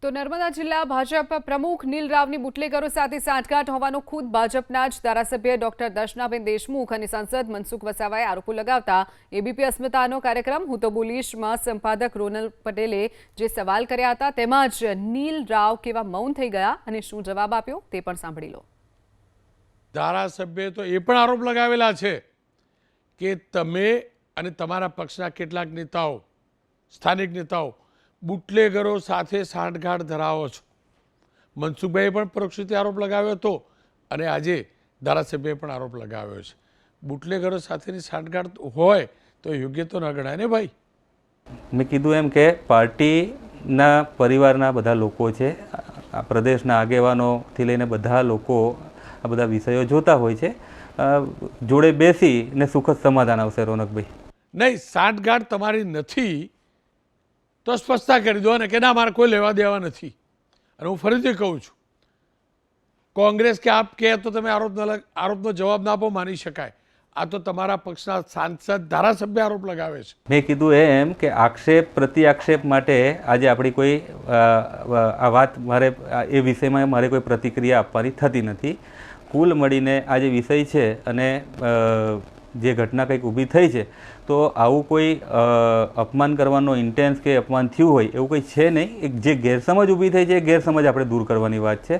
તો નર્મદા જિલ્લા ભાજપ પ્રમુખ નીલ રાવની બુટલેગરો સાથે સાંઠગાંઠ હોવાનો ખુદ ભાજપના જ ધારાસભ્ય ડોક્ટર દર્શનાબેન દેશમુખ અને સાંસદ મનસુખ વસાવાએ આરોપો લગાવતા એબીપી અસ્મિતાનો કાર્યક્રમ હું તો બોલીશમાં સંપાદક રોનલ પટેલે જે સવાલ કર્યા હતા તેમાં જ નીલ રાવ કેવા મૌન થઈ ગયા અને શું જવાબ આપ્યો તે પણ સાંભળી લો. ધારાસભ્યએ તો એ પણ આરોપ લગાવેલા છે કે તમે અને તમારા પક્ષના કેટલાક નેતાઓ, સ્થાનિક નેતાઓ બુટલેગરો સાથે સાંઠગાંઠ ધરાવો છો. મનસુખભાઈએ પણ પરોક્ષ રીતે આરોપ લગાવ્યો હતો અને આજે ધારાસભ્યએ પણ આરોપ લગાવ્યો છે. બુટલેગરો સાથેની સાંઠગાંઠ હોય તો યોગ્ય તો ન ગણાય ને ભાઈ. મેં કીધું એમ કે પાર્ટીના પરિવારના બધા લોકો છે, આ પ્રદેશના આગેવાનોથી લઈને બધા લોકો આ બધા વિષયો જોતા હોય છે. જોડે બેસીને સુખદ સમાધાન આવશે. રોનકભાઈ, નહીં, સાંઠગાંઠ તમારી નથી તો સ્પષ્ટતા કરી દો ને કે ના, મારે કોઈ લેવા દેવા નથી. અને હું ફરીથી કહું છું, કોંગ્રેસ કે આપ કહે તો તમે આરોપનો જવાબ ના આપો, માની શકાય. આ તો તમારા પક્ષના સાંસદ, ધારાસભ્ય આરોપ લગાવે છે. મેં કીધું એમ કે આક્ષેપ પ્રતિ આક્ષેપ માટે આજે આપણી કોઈ આ વાત મારે એ વિષયમાં મારે કોઈ પ્રતિક્રિયા આપવાની થતી નથી. કુલ મળીને આ જે વિષય છે અને જે ઘટના કંઈક ઊભી થઈ છે તો આવું કોઈ અપમાન કરવાનો ઇન્ટેન્સ કે અપમાન થયું હોય એવું કંઈ છે નહીં. એક જે ગેરસમજ ઊભી થઈ છે એ ગેરસમજ આપણે દૂર કરવાની વાત છે.